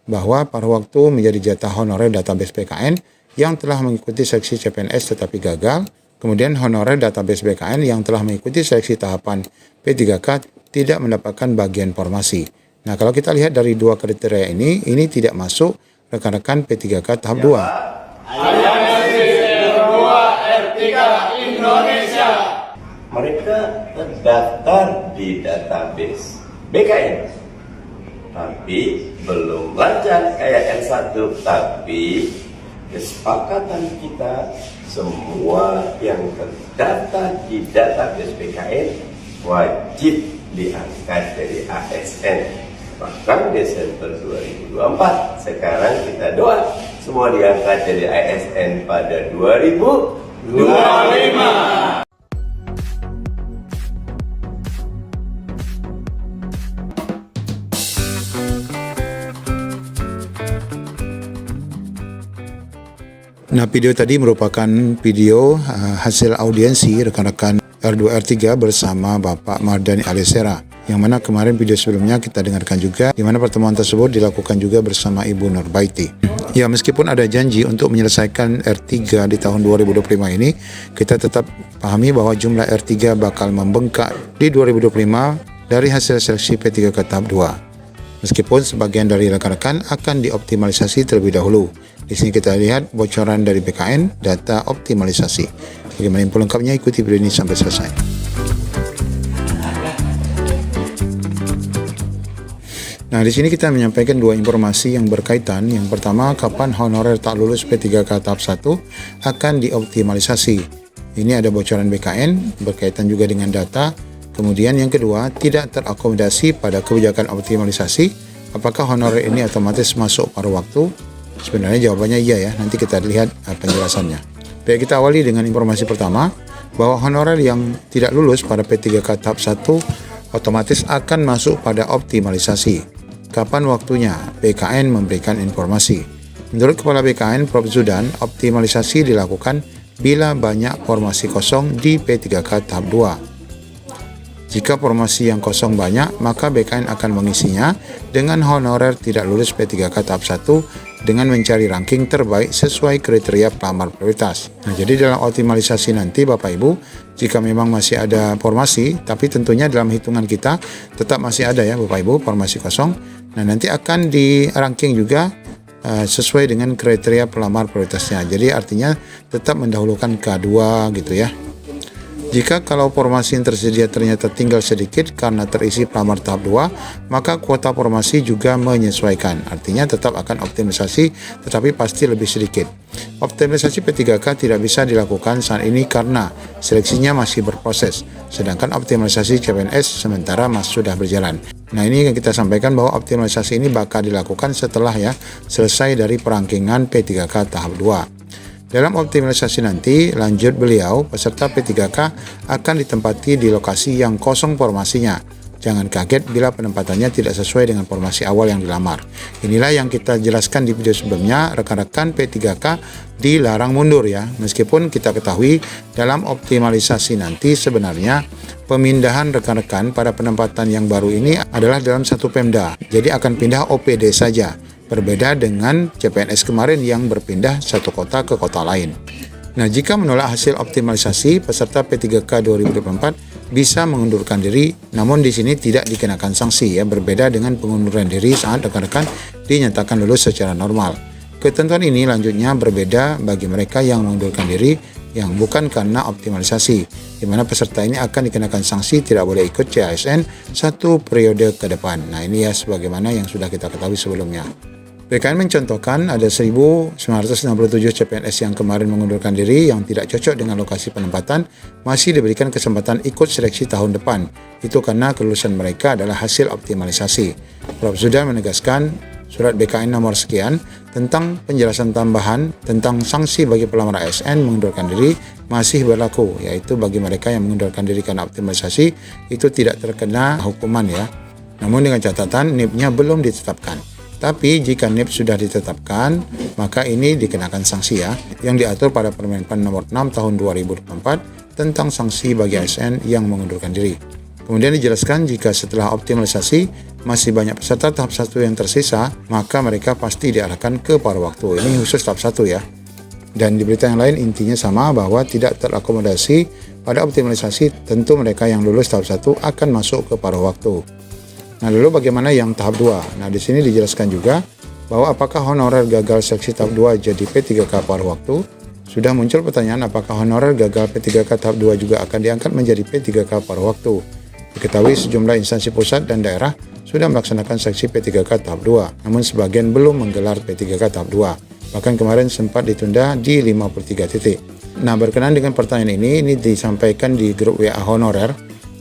bahwa paruh waktu menjadi jatah honorer database BKN yang telah mengikuti seleksi CPNS tetapi gagal, kemudian honorer database BKN yang telah mengikuti seleksi tahapan P3K tidak mendapatkan bagian formasi. Nah, kalau kita lihat dari dua kriteria ini tidak masuk rekan-rekan P3K tahap 2. Aliansi R2 R3 Indonesia. Mereka terdaftar di database BKN, tapi belum lancar kayak L1. Tapi kesepakatan kita semua yang terdaftar di database BKN wajib diangkat dari ASN. Bahkan Desember 2024, sekarang kita doa semua diangkat dari ASN pada 2025. Nah, video tadi merupakan video hasil audiensi rekan-rekan R2 R3 bersama Bapak Mardhani Alisera, yang mana kemarin video sebelumnya kita dengarkan juga, di mana pertemuan tersebut dilakukan juga bersama Ibu Nurbaiti. Ya, meskipun ada janji untuk menyelesaikan R3 di tahun 2025 ini, kita tetap pahami bahwa jumlah R3 bakal membengkak di 2025 dari hasil seleksi P3K tahap 2. Meskipun sebagian dari rekan-rekan akan dioptimalisasi terlebih dahulu. Di sini kita lihat bocoran dari BKN data optimalisasi. Bagaimana info lengkapnya, ikuti video ini sampai selesai. Nah, di sini kita menyampaikan dua informasi yang berkaitan. Yang pertama, kapan honorer tak lulus P3K tahap 1 akan dioptimalisasi. Ini ada bocoran BKN berkaitan juga dengan data. Kemudian yang kedua, tidak terakomodasi pada kebijakan optimalisasi. Apakah honorer ini otomatis masuk paruh waktu? Sebenarnya jawabannya iya ya, nanti kita lihat penjelasannya. Baik, kita awali dengan informasi pertama, bahwa honorer yang tidak lulus pada P3K tahap 1 otomatis akan masuk pada optimalisasi. Kapan waktunya? BKN memberikan informasi. Menurut Kepala BKN Prof. Zudan, optimalisasi dilakukan bila banyak formasi kosong di P3K tahap 2. Jika formasi yang kosong banyak, maka BKN akan mengisinya dengan honorer tidak lulus P3K tahap 1 dengan mencari ranking terbaik sesuai kriteria pelamar prioritas. Nah, jadi dalam optimalisasi nanti Bapak Ibu, jika memang masih ada formasi, tapi tentunya dalam hitungan kita tetap masih ada ya Bapak Ibu formasi kosong. Nah, nanti akan di ranking juga sesuai dengan kriteria pelamar prioritasnya. Jadi artinya tetap mendahulukan K2 gitu ya. Jika kalau formasi yang tersedia ternyata tinggal sedikit karena terisi pelamar tahap 2, maka kuota formasi juga menyesuaikan. Artinya tetap akan optimalisasi tetapi pasti lebih sedikit. Optimalisasi P3K tidak bisa dilakukan saat ini karena seleksinya masih berproses. Sedangkan optimalisasi CPNS sementara masih sudah berjalan. Nah, ini yang kita sampaikan bahwa optimalisasi ini bakal dilakukan setelah ya selesai dari perangkingan P3K tahap 2. Dalam optimalisasi nanti, lanjut beliau, peserta P3K akan ditempati di lokasi yang kosong formasinya. Jangan kaget bila penempatannya tidak sesuai dengan formasi awal yang dilamar. Inilah yang kita jelaskan di video sebelumnya, rekan-rekan P3K dilarang mundur ya. Meskipun kita ketahui dalam optimalisasi nanti sebenarnya pemindahan rekan-rekan pada penempatan yang baru ini adalah dalam satu Pemda. Jadi akan pindah OPD saja. Berbeda dengan CPNS kemarin yang berpindah satu kota ke kota lain. Nah, jika menolak hasil optimalisasi, peserta P3K 2024 bisa mengundurkan diri, namun di sini tidak dikenakan sanksi ya, berbeda dengan pengunduran diri saat rekan-rekan dinyatakan lulus secara normal. Ketentuan ini lanjutnya berbeda bagi mereka yang mengundurkan diri yang bukan karena optimalisasi, di mana peserta ini akan dikenakan sanksi tidak boleh ikut CASN 1 periode ke depan. Nah, ini ya sebagaimana yang sudah kita ketahui sebelumnya. BKN mencontohkan ada 1.967 CPNS yang kemarin mengundurkan diri yang tidak cocok dengan lokasi penempatan masih diberikan kesempatan ikut seleksi tahun depan. Itu karena kelulusan mereka adalah hasil optimalisasi. Prof. Zudan menegaskan surat BKN nomor sekian tentang penjelasan tambahan tentang sanksi bagi pelamar ASN mengundurkan diri masih berlaku, yaitu bagi mereka yang mengundurkan diri karena optimalisasi itu tidak terkena hukuman ya. Namun dengan catatan NIP-nya belum ditetapkan. Tapi jika NIP sudah ditetapkan, maka ini dikenakan sanksi ya, yang diatur pada Permenpan nomor 6 tahun 2024 tentang sanksi bagi ASN yang mengundurkan diri. Kemudian dijelaskan jika setelah optimalisasi, masih banyak peserta tahap 1 yang tersisa, maka mereka pasti diarahkan ke paruh waktu. Ini khusus tahap 1 ya. Dan di berita yang lain intinya sama, bahwa tidak terakomodasi pada optimalisasi, tentu mereka yang lulus tahap 1 akan masuk ke paruh waktu. Nah, lalu bagaimana yang tahap 2? Nah, di sini dijelaskan juga bahwa apakah honorer gagal seleksi tahap 2 jadi P3K paruh waktu? Sudah muncul pertanyaan apakah honorer gagal P3K tahap 2 juga akan diangkat menjadi P3K paruh waktu. Diketahui sejumlah instansi pusat dan daerah sudah melaksanakan seleksi P3K tahap 2, namun sebagian belum menggelar P3K tahap 2. Bahkan kemarin sempat ditunda di 53 titik. Nah, berkenaan dengan pertanyaan ini disampaikan di grup WA honorer.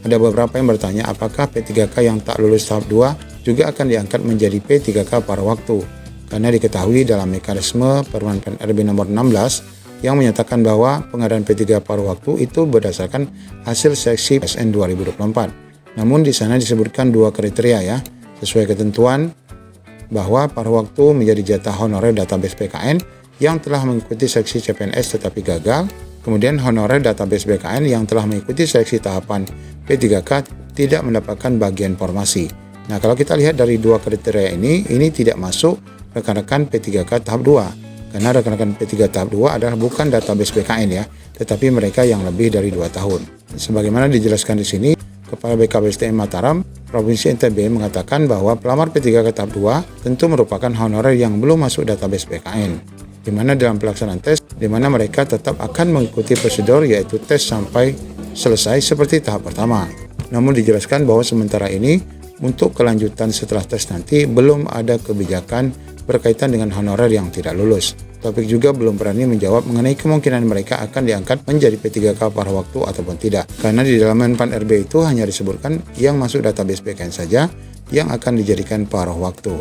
Ada beberapa yang bertanya apakah P3K yang tak lulus tahap 2 juga akan diangkat menjadi P3K paruh waktu. Karena diketahui dalam mekanisme Permen RB nomor 16 yang menyatakan bahwa pengadaan P3 paruh waktu itu berdasarkan hasil seleksi PSN 2024. Namun di sana disebutkan 2 kriteria ya, sesuai ketentuan bahwa paruh waktu menjadi jatah honorer database PKN yang telah mengikuti seleksi CPNS tetapi gagal, kemudian honorer database BKN yang telah mengikuti seleksi tahapan P3K tidak mendapatkan bagian formasi. Nah, kalau kita lihat dari 2 kriteria ini tidak masuk rekan-rekan P3K tahap 2, karena rekan-rekan P3 tahap 2 adalah bukan database BKN ya, tetapi mereka yang lebih dari 2 tahun. Sebagaimana dijelaskan di sini, Kepala BKPSDM Mataram, Provinsi NTB mengatakan bahwa pelamar P3K tahap 2 tentu merupakan honorer yang belum masuk database BKN, di mana dalam pelaksanaan tes, di mana mereka tetap akan mengikuti prosedur yaitu tes sampai selesai seperti tahap pertama. Namun dijelaskan bahwa sementara ini untuk kelanjutan setelah tes nanti belum ada kebijakan berkaitan dengan honorer yang tidak lulus. Topik juga belum berani menjawab mengenai kemungkinan mereka akan diangkat menjadi P3K paruh waktu ataupun tidak. Karena di dalam Menpan RB itu hanya disebutkan yang masuk database BKN saja yang akan dijadikan paruh waktu.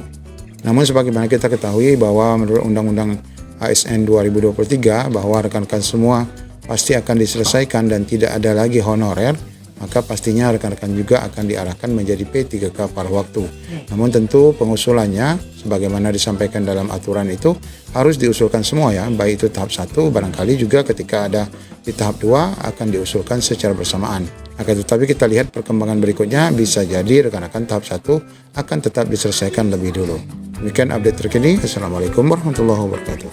Namun sebagaimana kita ketahui bahwa menurut Undang-Undang ASN 2023 bahwa rekan-rekan semua pasti akan diselesaikan dan tidak ada lagi honorer, maka pastinya rekan-rekan juga akan diarahkan menjadi P3K paruh waktu. Namun tentu pengusulannya sebagaimana disampaikan dalam aturan itu harus diusulkan semua ya, baik itu tahap 1 barangkali juga ketika ada di tahap 2 akan diusulkan secara bersamaan. Akan tetapi kita lihat perkembangan berikutnya, bisa jadi rekan-rekan tahap 1 akan tetap diselesaikan lebih dulu. Demikian update terkini. Assalamualaikum warahmatullahi wabarakatuh.